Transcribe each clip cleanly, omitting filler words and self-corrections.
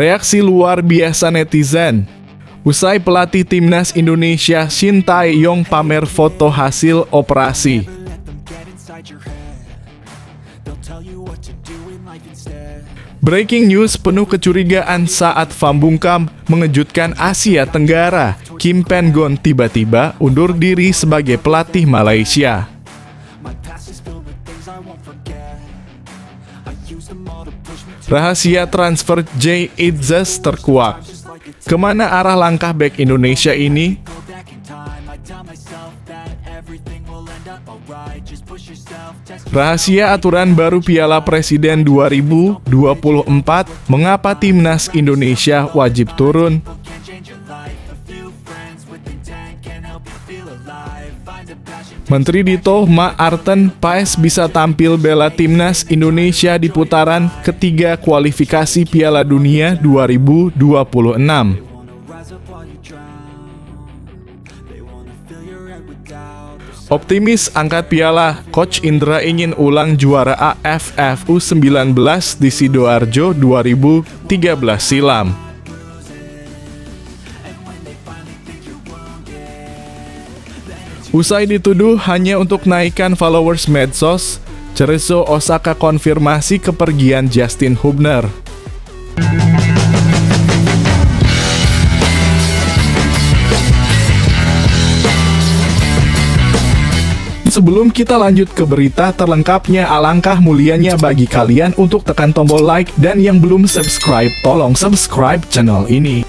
Reaksi luar biasa netizen. Usai pelatih timnas Indonesia Shin Tae-yong pamer foto hasil operasi. Breaking news penuh kecurigaan saat Pham Bung Kam mengejutkan Asia Tenggara. Kim Pen-gon tiba-tiba undur diri sebagai pelatih Malaysia. Rahasia transfer Jay Itzes terkuak. Kemana arah langkah bek Indonesia ini? Rahasia aturan baru Piala Presiden 2024, mengapa timnas Indonesia wajib turun? Menteri Dito Ma Arten Paes bisa tampil bela timnas Indonesia di putaran ketiga kualifikasi Piala Dunia 2026. Optimis angkat piala, Coach Indra ingin ulang juara AFF U19 di Sidoarjo 2013 silam. Usai dituduh hanya untuk naikkan followers medsos, Cerezo Osaka konfirmasi kepergian Justin Hubner. Sebelum kita lanjut ke berita terlengkapnya, alangkah mulianya bagi kalian untuk tekan tombol like, dan yang belum subscribe, tolong subscribe channel ini.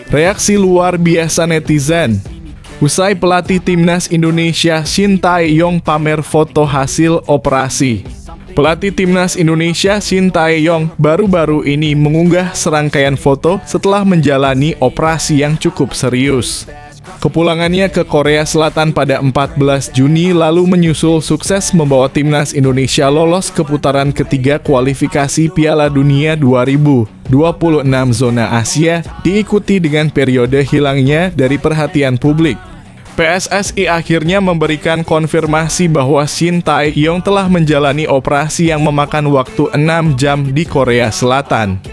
Reaksi luar biasa netizen. Usai pelatih timnas Indonesia Shin Tae-yong pamer foto hasil operasi. Pelatih timnas Indonesia Shin Tae-yong baru-baru ini mengunggah serangkaian foto setelah menjalani operasi yang cukup serius. Kepulangannya ke Korea Selatan pada 14 Juni lalu menyusul sukses membawa timnas Indonesia lolos ke putaran ketiga kualifikasi Piala Dunia 2026 zona Asia, diikuti dengan periode hilangnya dari perhatian publik. PSSI akhirnya memberikan konfirmasi bahwa Shin Tae-yong telah menjalani operasi yang memakan waktu 6 jam di Korea Selatan.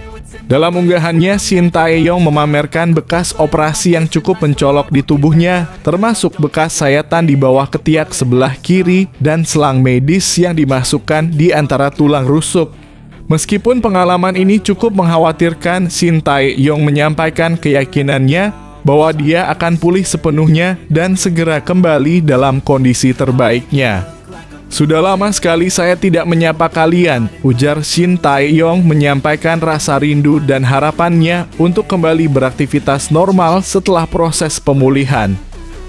Dalam unggahannya, Shin Tae-yong memamerkan bekas operasi yang cukup mencolok di tubuhnya, termasuk bekas sayatan di bawah ketiak sebelah kiri dan selang medis yang dimasukkan di antara tulang rusuk. Meskipun pengalaman ini cukup mengkhawatirkan, Shin Tae-yong menyampaikan keyakinannya bahwa dia akan pulih sepenuhnya dan segera kembali dalam kondisi terbaiknya. Sudah lama sekali saya tidak menyapa kalian, ujar Shin Tae-yong menyampaikan rasa rindu dan harapannya untuk kembali beraktivitas normal setelah proses pemulihan.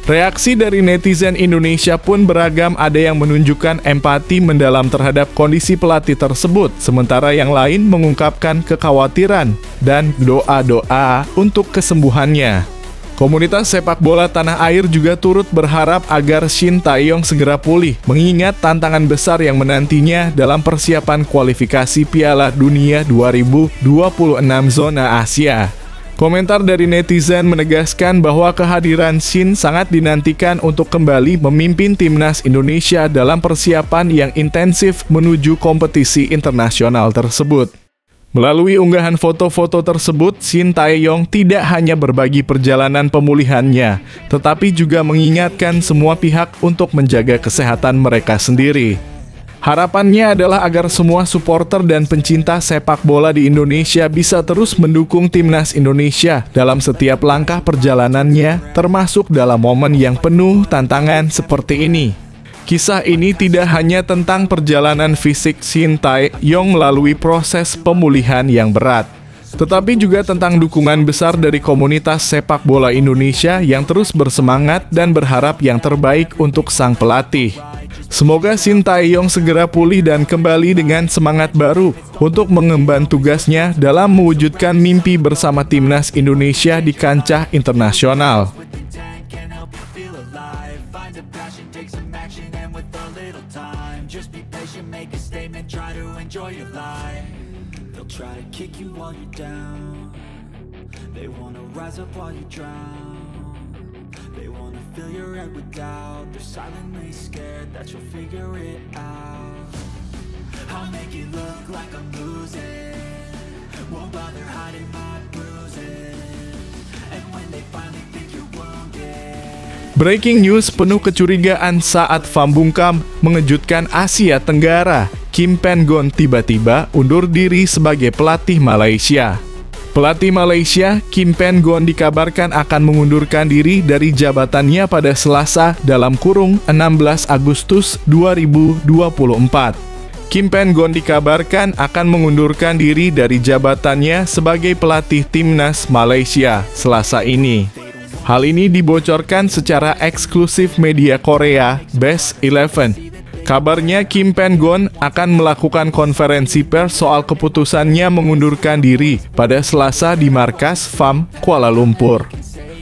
Reaksi dari netizen Indonesia pun beragam, ada yang menunjukkan empati mendalam terhadap kondisi pelatih tersebut, sementara yang lain mengungkapkan kekhawatiran dan doa-doa untuk kesembuhannya. Komunitas sepak bola tanah air juga turut berharap agar Shin Tae-yong segera pulih, mengingat tantangan besar yang menantinya dalam persiapan kualifikasi Piala Dunia 2026 zona Asia. Komentar dari netizen menegaskan bahwa kehadiran Shin sangat dinantikan untuk kembali memimpin timnas Indonesia dalam persiapan yang intensif menuju kompetisi internasional tersebut. Melalui unggahan foto-foto tersebut, Shin Tae-yong tidak hanya berbagi perjalanan pemulihannya, tetapi juga mengingatkan semua pihak untuk menjaga kesehatan mereka sendiri. Harapannya adalah agar semua supporter dan pencinta sepak bola di Indonesia bisa terus mendukung timnas Indonesia dalam setiap langkah perjalanannya, termasuk dalam momen yang penuh tantangan seperti ini. Kisah ini tidak hanya tentang perjalanan fisik Shin Tae-yong melalui proses pemulihan yang berat, tetapi juga tentang dukungan besar dari komunitas sepak bola Indonesia yang terus bersemangat dan berharap yang terbaik untuk sang pelatih. Semoga Shin Tae-yong segera pulih dan kembali dengan semangat baru untuk mengemban tugasnya dalam mewujudkan mimpi bersama timnas Indonesia di kancah internasional. Just be patient, make a statement, try to enjoy your life. They'll try to kick you while you're down. They wanna rise up while you drown. They wanna fill your head with doubt. They're silently scared that you'll figure it out. I'll make it look like I'm losing. Breaking news penuh kecurigaan saat Pham Bungkam mengejutkan Asia Tenggara. Kim Pen-gon tiba-tiba undur diri sebagai pelatih Malaysia. Pelatih Malaysia, Kim Pen-gon dikabarkan akan mengundurkan diri dari jabatannya pada Selasa dalam kurung 16 Agustus 2024. Kim Pen-gon dikabarkan akan mengundurkan diri dari jabatannya sebagai pelatih timnas Malaysia Selasa ini. Hal ini dibocorkan secara eksklusif media Korea, Best 11. Kabarnya Kim Pen-gon akan melakukan konferensi pers soal keputusannya mengundurkan diri pada Selasa di markas Pham, Kuala Lumpur.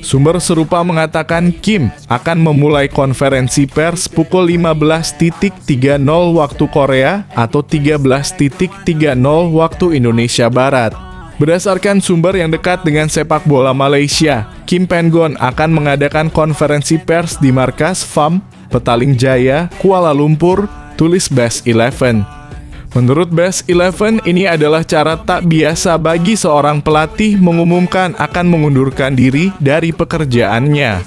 Sumber serupa mengatakan Kim akan memulai konferensi pers pukul 15.30 waktu Korea atau 13.30 waktu Indonesia Barat. Berdasarkan sumber yang dekat dengan sepak bola Malaysia, Kim Pen-gon akan mengadakan konferensi pers di markas Pham, Petaling Jaya, Kuala Lumpur, tulis Best 11. Menurut Best 11, ini adalah cara tak biasa bagi seorang pelatih mengumumkan akan mengundurkan diri dari pekerjaannya.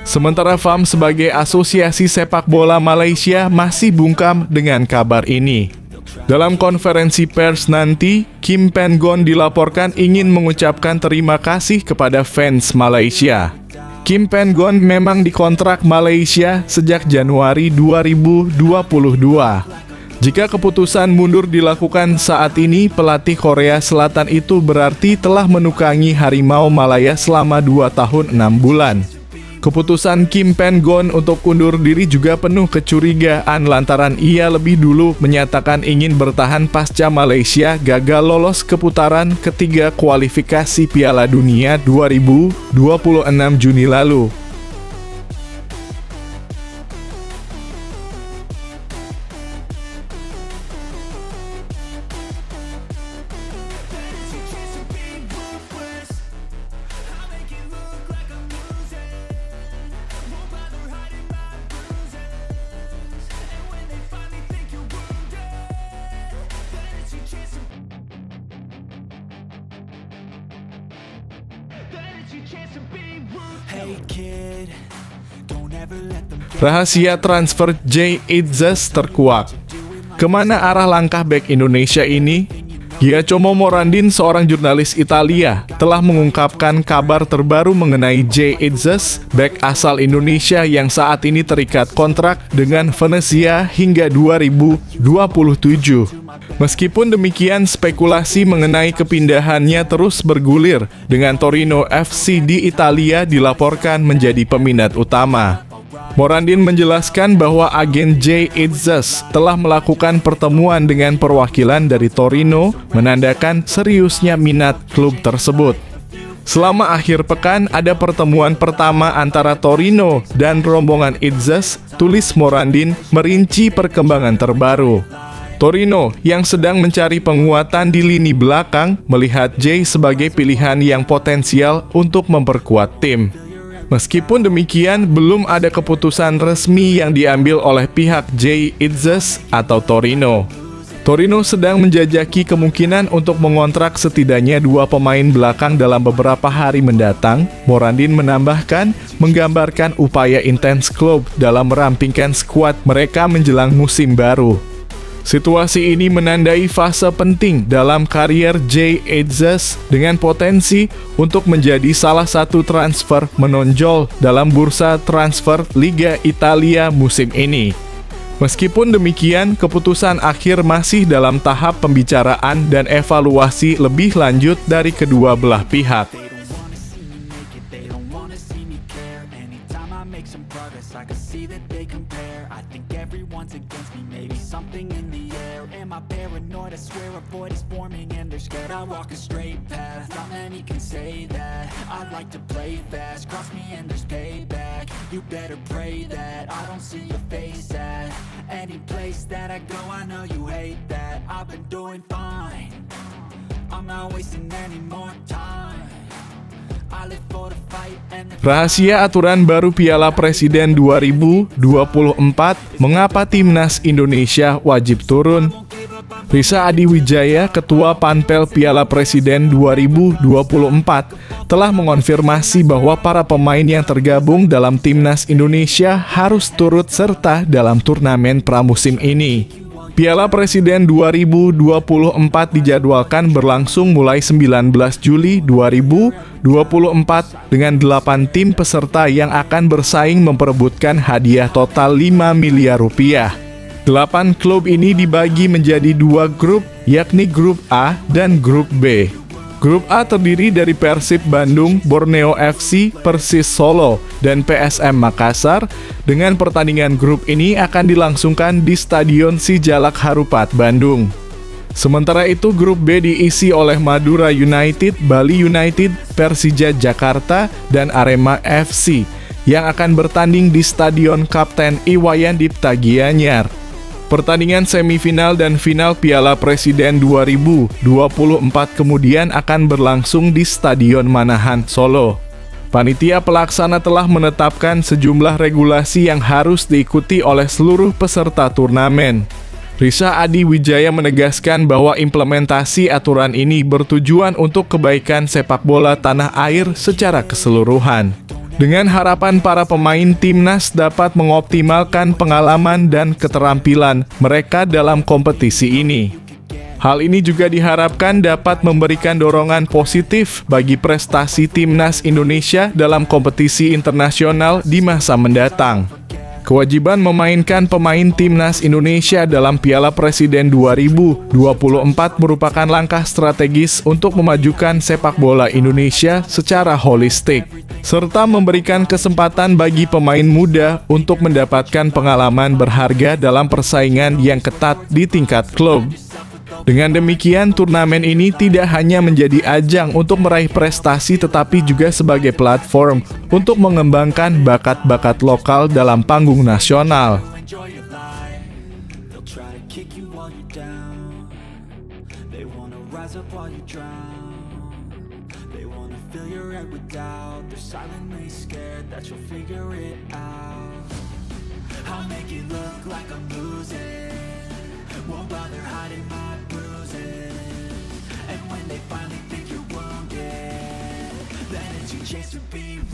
Sementara Pham sebagai Asosiasi Sepak Bola Malaysia masih bungkam dengan kabar ini. Dalam konferensi pers nanti, Kim Pen-gon dilaporkan ingin mengucapkan terima kasih kepada fans Malaysia. Kim Pen-gon memang dikontrak Malaysia sejak Januari 2022. Jika keputusan mundur dilakukan saat ini, pelatih Korea Selatan itu berarti telah menukangi Harimau Malaya selama 2 tahun 6 bulan. Keputusan Kim Pen-gon untuk undur diri juga penuh kecurigaan lantaran ia lebih dulu menyatakan ingin bertahan pasca Malaysia gagal lolos ke putaran ketiga kualifikasi Piala Dunia 2026 Juni lalu. Rahasia transfer Jay Itzes terkuak. Kemana arah langkah bek Indonesia ini? Giacomo Morandin, seorang jurnalis Italia, telah mengungkapkan kabar terbaru mengenai Jay Itzes, bek asal Indonesia yang saat ini terikat kontrak dengan Venezia hingga 2027. Meskipun demikian, spekulasi mengenai kepindahannya terus bergulir, dengan Torino FC di Italia dilaporkan menjadi peminat utama. Morandin menjelaskan bahwa agen Jay Itzes telah melakukan pertemuan dengan perwakilan dari Torino, menandakan seriusnya minat klub tersebut. Selama akhir pekan ada pertemuan pertama antara Torino dan rombongan Itzes, tulis Morandin merinci perkembangan terbaru. Torino yang sedang mencari penguatan di lini belakang melihat Jay sebagai pilihan yang potensial untuk memperkuat tim. Meskipun demikian, belum ada keputusan resmi yang diambil oleh pihak Jay Itzes atau Torino. Torino sedang menjajaki kemungkinan untuk mengontrak setidaknya 2 pemain belakang dalam beberapa hari mendatang. Morandin menambahkan, menggambarkan upaya intens klub dalam merampingkan skuad mereka menjelang musim baru. Situasi ini menandai fase penting dalam karier Jay Itzes dengan potensi untuk menjadi salah satu transfer menonjol dalam bursa transfer Liga Italia musim ini. Meskipun demikian, keputusan akhir masih dalam tahap pembicaraan dan evaluasi lebih lanjut dari kedua belah pihak. I swear a void is forming and they're scared I walk a straight path, not many can say that. I like to play fast, cross me and there's payback. You better pray that I don't see your face at any place that I go. I know you hate that. I've been doing fine, I'm not wasting any more time. Rahasia aturan baru Piala Presiden 2024, mengapa timnas Indonesia wajib turun? Risa Adiwijaya, Ketua Panpel Piala Presiden 2024, telah mengonfirmasi bahwa para pemain yang tergabung dalam Timnas Indonesia harus turut serta dalam turnamen pramusim ini. Piala Presiden 2024 dijadwalkan berlangsung mulai 19 Juli 2024 dengan 8 tim peserta yang akan bersaing memperebutkan hadiah total 5 miliar rupiah. 8 klub ini dibagi menjadi 2 grup, yakni Grup A dan Grup B. Grup A terdiri dari Persib Bandung, Borneo FC, Persis Solo, dan PSM Makassar. Dengan pertandingan grup ini akan dilangsungkan di Stadion Sijalak Harupat, Bandung. Sementara itu Grup B diisi oleh Madura United, Bali United, Persija Jakarta, dan Arema FC yang akan bertanding di Stadion Kapten Iwayan Dipta Gianyar. Pertandingan semifinal dan final Piala Presiden 2024 kemudian akan berlangsung di Stadion Manahan, Solo. Panitia pelaksana telah menetapkan sejumlah regulasi yang harus diikuti oleh seluruh peserta turnamen. Risa Adiwijaya menegaskan bahwa implementasi aturan ini bertujuan untuk kebaikan sepak bola tanah air secara keseluruhan. Dengan harapan para pemain timnas dapat mengoptimalkan pengalaman dan keterampilan mereka dalam kompetisi ini. Hal ini juga diharapkan dapat memberikan dorongan positif bagi prestasi timnas Indonesia dalam kompetisi internasional di masa mendatang. Kewajiban memainkan pemain timnas Indonesia dalam Piala Presiden 2024 merupakan langkah strategis untuk memajukan sepak bola Indonesia secara holistik, serta memberikan kesempatan bagi pemain muda untuk mendapatkan pengalaman berharga dalam persaingan yang ketat di tingkat klub. Dengan demikian, turnamen ini tidak hanya menjadi ajang untuk meraih prestasi tetapi juga sebagai platform untuk mengembangkan bakat-bakat lokal dalam panggung nasional.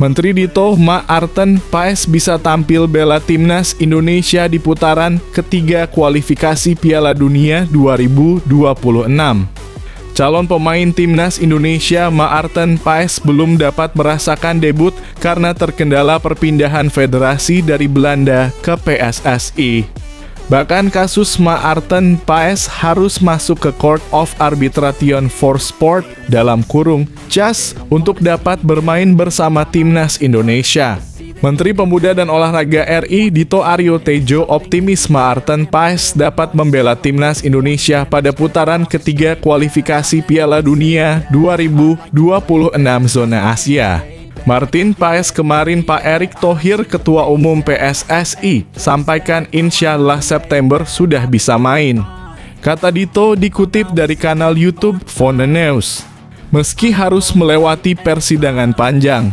Menteri Dito Ma'arten Paes bisa tampil bela timnas Indonesia di putaran ketiga kualifikasi Piala Dunia 2026. Calon pemain timnas Indonesia Ma'arten Paes belum dapat merasakan debut karena terkendala perpindahan federasi dari Belanda ke PSSI. Bahkan kasus Ma'arten Paes harus masuk ke Court of Arbitration for Sport dalam kurung CAS untuk dapat bermain bersama timnas Indonesia. Menteri Pemuda dan Olahraga RI Dito Aryo Tejo optimis Ma'arten Paes dapat membela timnas Indonesia pada putaran ketiga kualifikasi Piala Dunia 2026 zona Asia. Martin Paes kemarin Pak Erick Thohir, Ketua Umum PSSI, sampaikan insya Allah September sudah bisa main. Kata Dito dikutip dari kanal YouTube Fone News. Meski harus melewati persidangan panjang,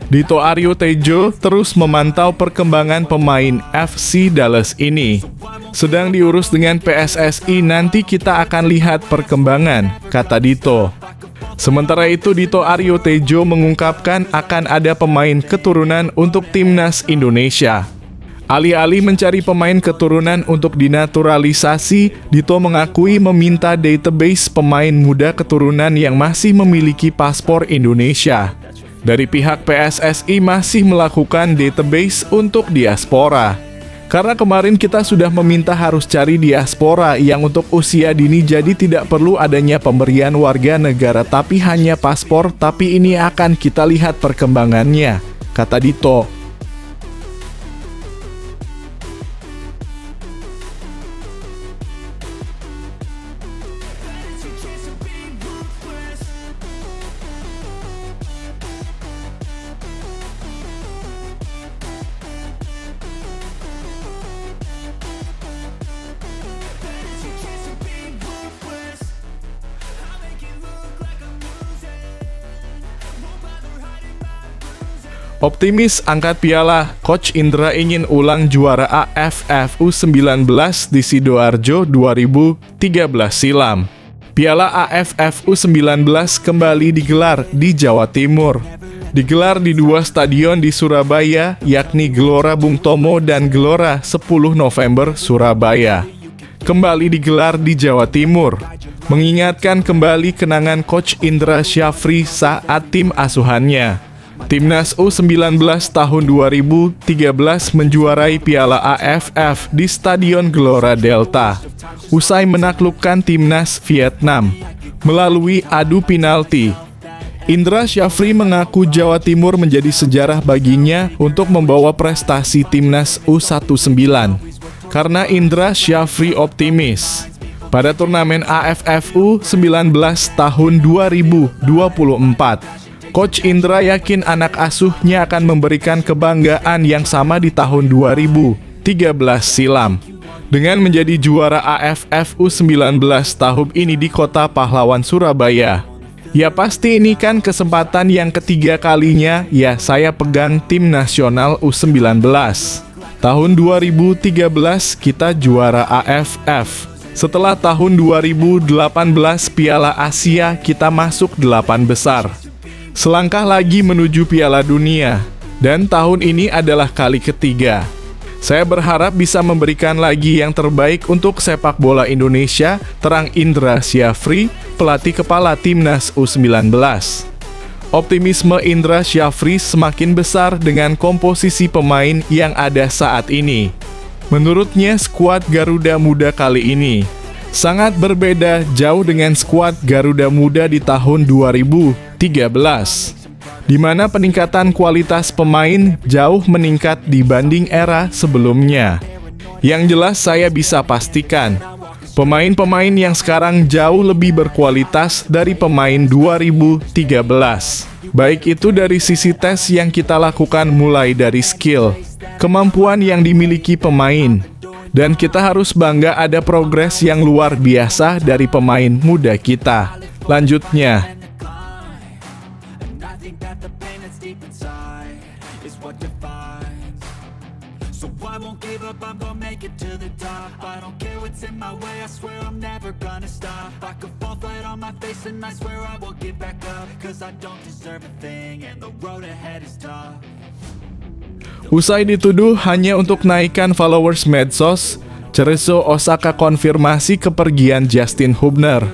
Dito Aryo Tejo terus memantau perkembangan pemain FC Dallas ini. Sedang diurus dengan PSSI, nanti kita akan lihat perkembangan, kata Dito. Sementara itu, Dito Aryo Tejo mengungkapkan akan ada pemain keturunan untuk timnas Indonesia. Alih-alih mencari pemain keturunan untuk dinaturalisasi, Dito mengakui meminta database pemain muda keturunan yang masih memiliki paspor Indonesia. Dari pihak PSSI masih melakukan database untuk diaspora. Karena kemarin kita sudah meminta harus cari diaspora yang untuk usia dini, jadi tidak perlu adanya pemberian warga negara tapi hanya paspor, tapi ini akan kita lihat perkembangannya, kata Dito. Optimis angkat piala, Coach Indra ingin ulang juara AFF U19 di Sidoarjo 2013 silam. Piala AFF U19 kembali digelar di Jawa Timur. Digelar di dua stadion di Surabaya, yakni Gelora Bung Tomo dan Gelora 10 November Surabaya. Kembali digelar di Jawa Timur, mengingatkan kembali kenangan Coach Indra Syafri saat tim asuhannya. Timnas U19 tahun 2013 menjuarai Piala AFF di Stadion Gelora Delta, usai menaklukkan Timnas Vietnam melalui adu penalti. Indra Syafri mengaku Jawa Timur menjadi sejarah baginya untuk membawa prestasi Timnas U19. Karena Indra Syafri optimis, pada turnamen AFF U19 tahun 2024, Coach Indra yakin anak asuhnya akan memberikan kebanggaan yang sama di tahun 2013 silam. Dengan menjadi juara AFF U19 tahun ini di Kota Pahlawan Surabaya. Ya pasti ini kan kesempatan yang ketiga kalinya ya saya pegang tim nasional U19. Tahun 2013 kita juara AFF. Setelah tahun 2018 Piala Asia kita masuk 8 besar. Selangkah lagi menuju Piala Dunia, dan tahun ini adalah kali ketiga. Saya berharap bisa memberikan lagi yang terbaik untuk sepak bola Indonesia, terang Indra Syafri, pelatih kepala Timnas U19. Optimisme Indra Syafri semakin besar dengan komposisi pemain yang ada saat ini. Menurutnya, skuad Garuda Muda kali ini sangat berbeda jauh dengan skuad Garuda Muda di tahun 2013, di mana peningkatan kualitas pemain jauh meningkat dibanding era sebelumnya. Yang jelas saya bisa pastikan, pemain-pemain yang sekarang jauh lebih berkualitas dari pemain 2013. Baik itu dari sisi tes yang kita lakukan mulai dari skill, kemampuan yang dimiliki pemain, dan kita harus bangga ada progres yang luar biasa dari pemain muda kita. Lanjutnya, usai dituduh hanya untuk naikkan followers medsos, Cerezo Osaka konfirmasi kepergian Justin Hubner.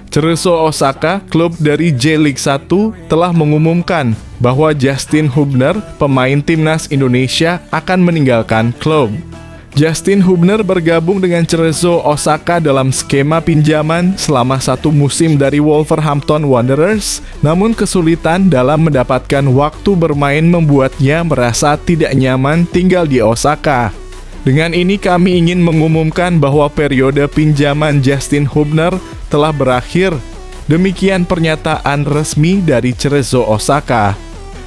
Cerezo Osaka, klub dari J-League 1, telah mengumumkan bahwa Justin Hubner, pemain Timnas Indonesia, akan meninggalkan klub. Justin Hubner bergabung dengan Cerezo Osaka dalam skema pinjaman selama 1 musim dari Wolverhampton Wanderers, namun kesulitan dalam mendapatkan waktu bermain membuatnya merasa tidak nyaman tinggal di Osaka. Dengan ini kami ingin mengumumkan bahwa periode pinjaman Justin Hubner telah berakhir. Demikian pernyataan resmi dari Cerezo Osaka.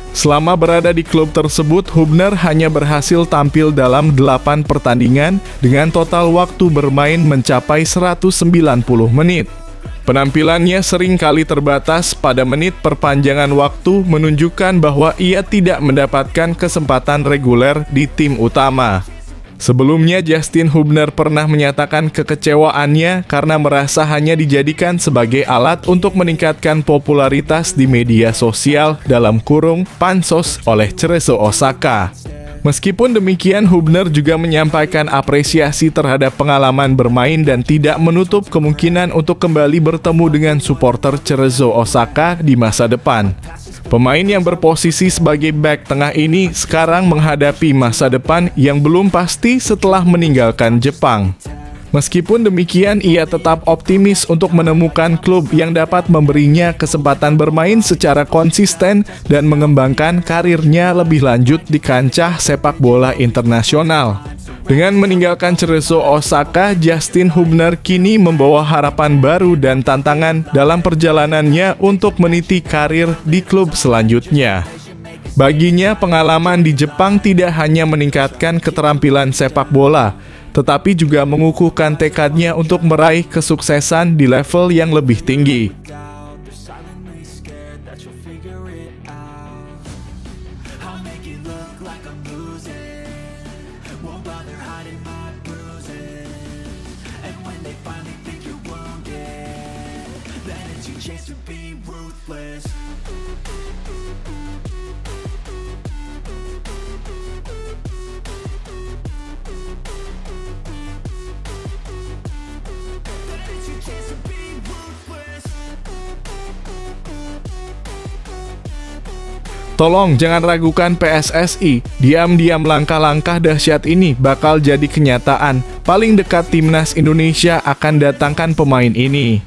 Selama berada di klub tersebut, Hubner hanya berhasil tampil dalam 8 pertandingan dengan total waktu bermain mencapai 190 menit. Penampilannya sering kali terbatas pada menit perpanjangan waktu, menunjukkan bahwa ia tidak mendapatkan kesempatan reguler di tim utama. Sebelumnya, Justin Hubner pernah menyatakan kekecewaannya karena merasa hanya dijadikan sebagai alat untuk meningkatkan popularitas di media sosial (pansos) oleh Cerezo Osaka. Meskipun demikian, Hubner juga menyampaikan apresiasi terhadap pengalaman bermain dan tidak menutup kemungkinan untuk kembali bertemu dengan supporter Cerezo Osaka di masa depan. Pemain yang berposisi sebagai bek tengah ini sekarang menghadapi masa depan yang belum pasti setelah meninggalkan Jepang. Meskipun demikian, ia tetap optimis untuk menemukan klub yang dapat memberinya kesempatan bermain secara konsisten dan mengembangkan karirnya lebih lanjut di kancah sepak bola internasional. Dengan meninggalkan Cerezo Osaka, Justin Hubner kini membawa harapan baru dan tantangan dalam perjalanannya untuk meniti karir di klub selanjutnya. Baginya, pengalaman di Jepang tidak hanya meningkatkan keterampilan sepak bola, tetapi juga mengukuhkan tekadnya untuk meraih kesuksesan di level yang lebih tinggi. I'll make it look like I'm losing. Won't bother hiding my bruises. And when they finally think you're wounded, then it's your chance to be ruthless. Tolong jangan ragukan PSSI, diam-diam langkah-langkah dahsyat ini bakal jadi kenyataan. Paling dekat Timnas Indonesia akan datangkan pemain ini.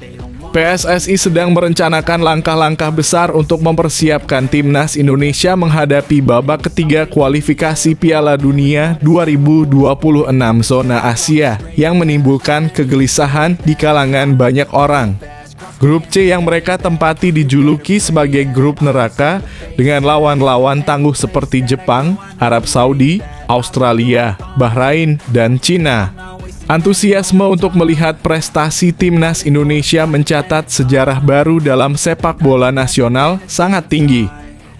PSSI sedang merencanakan langkah-langkah besar untuk mempersiapkan Timnas Indonesia menghadapi babak ketiga kualifikasi Piala Dunia 2026 zona Asia yang menimbulkan kegelisahan di kalangan banyak orang. Grup C yang mereka tempati dijuluki sebagai grup neraka dengan lawan-lawan tangguh seperti Jepang, Arab Saudi, Australia, Bahrain, dan Cina. Antusiasme untuk melihat prestasi Timnas Indonesia mencatat sejarah baru dalam sepak bola nasional sangat tinggi.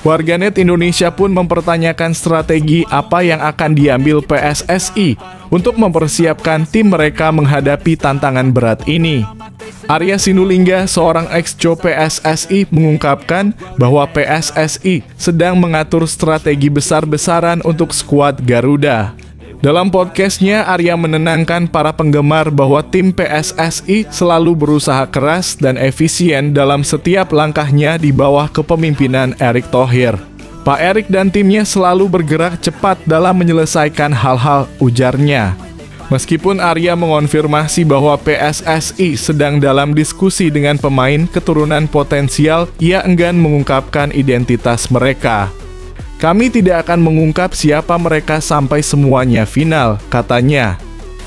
Warganet Indonesia pun mempertanyakan strategi apa yang akan diambil PSSI untuk mempersiapkan tim mereka menghadapi tantangan berat ini. Arya Sinulinga, seorang ex-co PSSI, mengungkapkan bahwa PSSI sedang mengatur strategi besar-besaran untuk skuad Garuda. Dalam podcastnya, Arya menenangkan para penggemar bahwa tim PSSI selalu berusaha keras dan efisien dalam setiap langkahnya di bawah kepemimpinan Erick Thohir. Pak Erick dan timnya selalu bergerak cepat dalam menyelesaikan hal-hal, ujarnya. Meskipun Arya mengonfirmasi bahwa PSSI sedang dalam diskusi dengan pemain keturunan potensial, ia enggan mengungkapkan identitas mereka. Kami tidak akan mengungkap siapa mereka sampai semuanya final, katanya.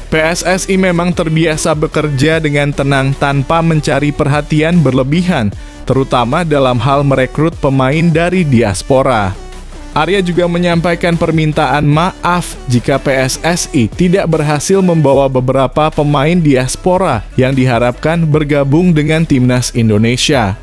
PSSI memang terbiasa bekerja dengan tenang tanpa mencari perhatian berlebihan, terutama dalam hal merekrut pemain dari diaspora. Arya juga menyampaikan permintaan maaf jika PSSI tidak berhasil membawa beberapa pemain diaspora yang diharapkan bergabung dengan Timnas Indonesia.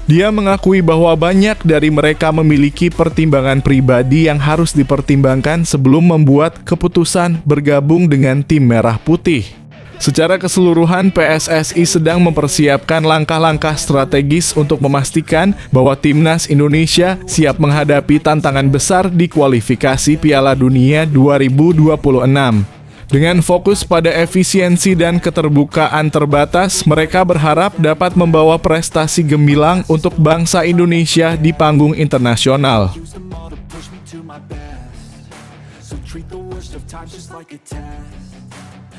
Dia mengakui bahwa banyak dari mereka memiliki pertimbangan pribadi yang harus dipertimbangkan sebelum membuat keputusan bergabung dengan tim Merah Putih. Secara keseluruhan, PSSI sedang mempersiapkan langkah-langkah strategis untuk memastikan bahwa Timnas Indonesia siap menghadapi tantangan besar di kualifikasi Piala Dunia 2026. Dengan fokus pada efisiensi dan keterbukaan terbatas, mereka berharap dapat membawa prestasi gemilang untuk bangsa Indonesia di panggung internasional.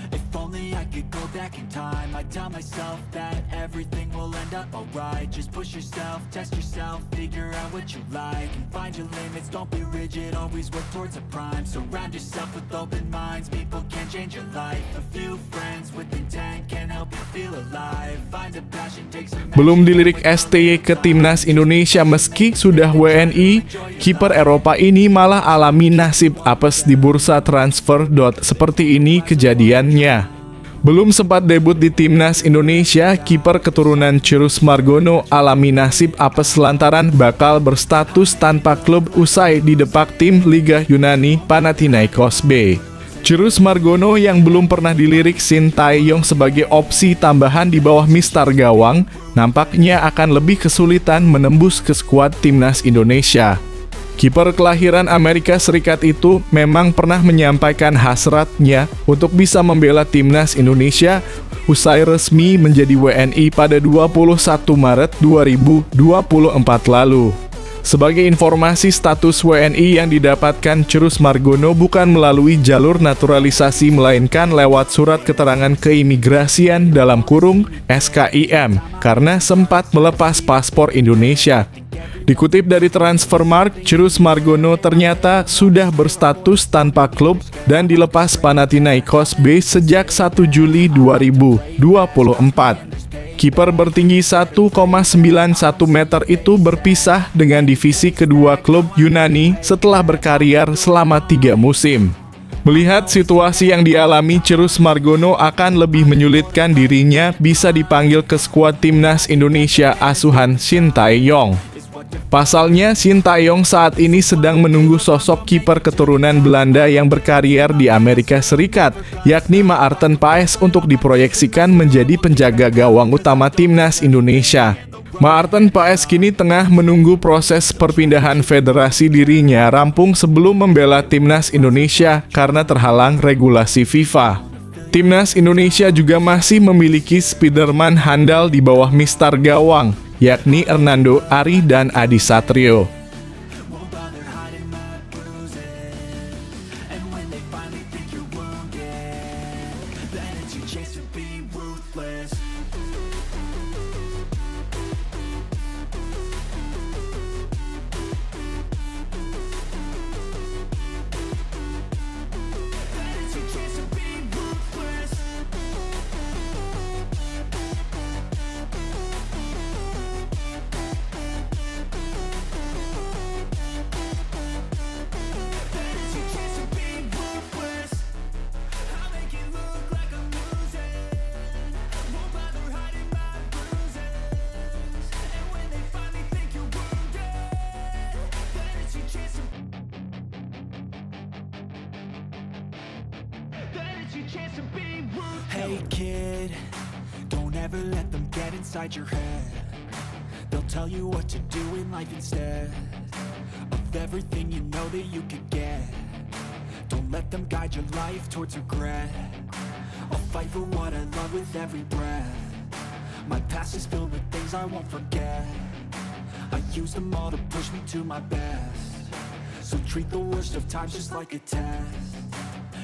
If only I could go back in time, I'd tell myself that everything will end up alright. Just push yourself, test yourself, figure out what you like, and find your limits, don't be rigid, always work towards a prime. Surround yourself with open minds, people can change your life. A few friends with intent can help you feel alive. Find a passion, take some action. Belum dilirik STY ke Timnas Indonesia meski sudah WNI, kiper Eropa ini malah alami nasib apes di bursa transfer. Seperti ini kejadiannya. Belum sempat debut di Timnas Indonesia, kiper keturunan Cyrus Margono alami nasib apes lantaran bakal berstatus tanpa klub usai didepak tim Liga Yunani Panathinaikos B. Cyrus Margono yang belum pernah dilirik Shin Tae-yong sebagai opsi tambahan di bawah Mister Gawang, nampaknya akan lebih kesulitan menembus ke skuad Timnas Indonesia. Kiper kelahiran Amerika Serikat itu memang pernah menyampaikan hasratnya untuk bisa membela Timnas Indonesia usai resmi menjadi WNI pada 21 Maret 2024 lalu. Sebagai informasi, status WNI yang didapatkan Cyrus Margono bukan melalui jalur naturalisasi melainkan lewat surat keterangan keimigrasian (SKIM) karena sempat melepas paspor Indonesia. Dikutip dari Transfermarkt, Cyrus Margono ternyata sudah berstatus tanpa klub dan dilepas Panathinaikos B sejak 1 Juli 2024. Kiper bertinggi 1,91 meter itu berpisah dengan divisi kedua klub Yunani setelah berkarier selama 3 musim. Melihat situasi yang dialami, Cyrus Margono akan lebih menyulitkan dirinya bisa dipanggil ke skuad Timnas Indonesia asuhan Shin Tae-yong. Pasalnya, Shin Tae-yong saat ini sedang menunggu sosok kiper keturunan Belanda yang berkarier di Amerika Serikat, yakni Maarten Paes untuk diproyeksikan menjadi penjaga gawang utama timnas Indonesia. Maarten Paes kini tengah menunggu proses perpindahan federasi dirinya rampung sebelum membela timnas Indonesia karena terhalang regulasi FIFA. Timnas Indonesia juga masih memiliki Spiderman handal di bawah mistar gawang, yakni Hernando Ari dan Adi Satrio. Hey kid, don't ever let them get inside your head. They'll tell you what to do in life instead of everything you know that you could get. Don't let them guide your life towards regret. I'll fight for what I love with every breath. My past is filled with things I won't forget. I use them all to push me to my best. So treat the worst of times just like a test.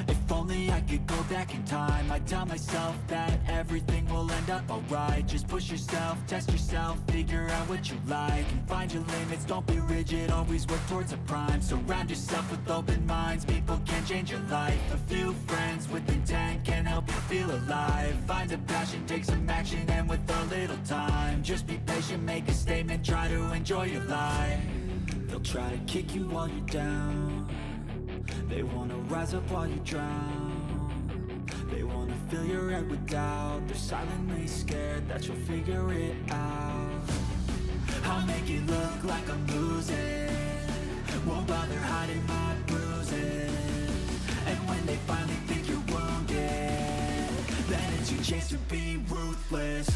If only I could go back in time, I'd tell myself that everything will end up alright. Just push yourself, test yourself, figure out what you like, and find your limits, don't be rigid, always work towards a prime. Surround yourself with open minds, people can change your life. A few friends with intent can help you feel alive. Find a passion, take some action, and with a little time, just be patient, make a statement, try to enjoy your life. They'll try to kick you while you're down. They wanna rise up while you drown. They wanna fill your head with doubt. They're silently scared that you'll figure it out. I'll make it look like I'm losing, won't bother hiding my bruises. And when they finally think you're wounded, then it's your chance to be ruthless.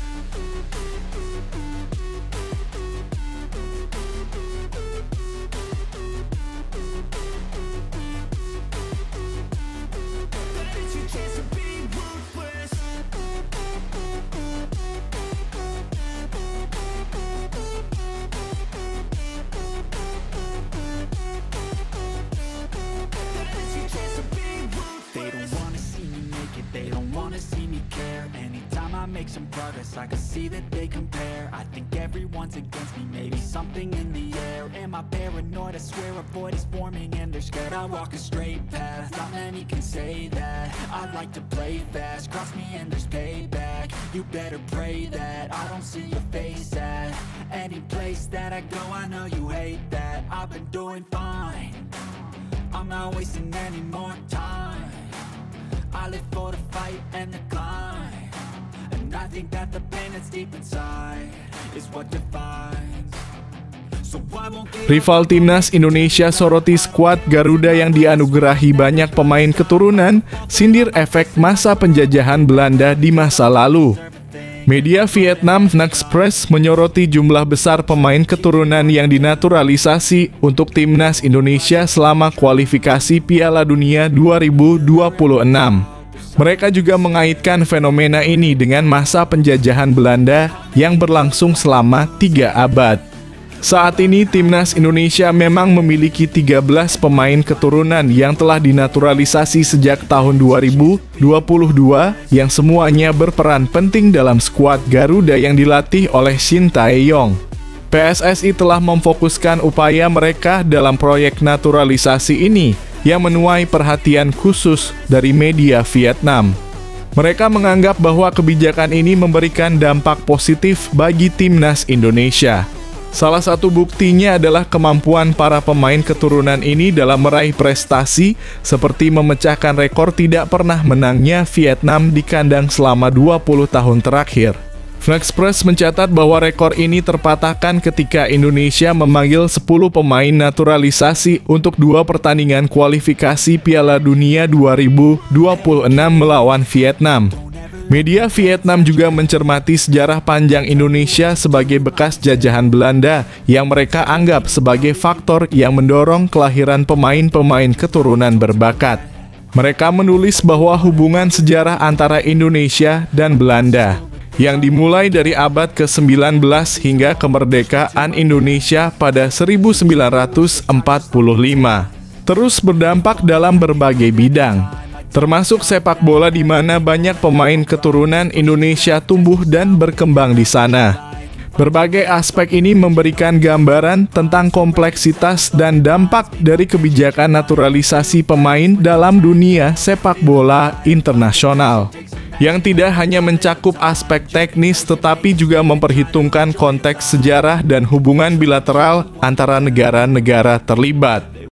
Make some progress, I can see that they compare. I think everyone's against me, maybe something in the air. Am I paranoid? I swear a void is forming and they're scared I walk a straight path. Not many can say that. I like to play fast, cross me and there's payback. You better pray that I don't see your face at any place that I go. I know you hate that. I've been doing fine, I'm not wasting any more time. I live for the fight and the climb. I think that the pain that's deep inside is what defines. So I won't give up. Rival timnas Indonesia soroti skuad Garuda yang dianugerahi banyak pemain keturunan, sindir efek masa penjajahan Belanda di masa lalu. Media Vietnam N'Express menyoroti jumlah besar pemain keturunan yang dinaturalisasi untuk timnas Indonesia selama kualifikasi Piala Dunia 2026. Mereka juga mengaitkan fenomena ini dengan masa penjajahan Belanda yang berlangsung selama 3 abad. Saat ini timnas Indonesia memang memiliki 13 pemain keturunan yang telah dinaturalisasi sejak tahun 2022 yang semuanya berperan penting dalam skuad Garuda yang dilatih oleh Shin Tae-yong. PSSI telah memfokuskan upaya mereka dalam proyek naturalisasi ini yang menuai perhatian khusus dari media Vietnam. Mereka menganggap bahwa kebijakan ini memberikan dampak positif bagi timnas Indonesia. Salah satu buktinya adalah kemampuan para pemain keturunan ini dalam meraih prestasi seperti memecahkan rekor tidak pernah menangnya Vietnam di kandang selama 20 tahun terakhir. Flexpress mencatat bahwa rekor ini terpatahkan ketika Indonesia memanggil 10 pemain naturalisasi untuk 2 pertandingan kualifikasi Piala Dunia 2026 melawan Vietnam. Media Vietnam juga mencermati sejarah panjang Indonesia sebagai bekas jajahan Belanda yang mereka anggap sebagai faktor yang mendorong kelahiran pemain-pemain keturunan berbakat. Mereka menulis bahwa hubungan sejarah antara Indonesia dan Belanda yang dimulai dari abad ke-19 hingga kemerdekaan Indonesia pada 1945 terus berdampak dalam berbagai bidang, termasuk sepak bola di mana banyak pemain keturunan Indonesia tumbuh dan berkembang di sana. Berbagai aspek ini memberikan gambaran tentang kompleksitas dan dampak dari kebijakan naturalisasi pemain dalam dunia sepak bola internasional, yang tidak hanya mencakup aspek teknis tetapi juga memperhitungkan konteks sejarah dan hubungan bilateral antara negara-negara terlibat.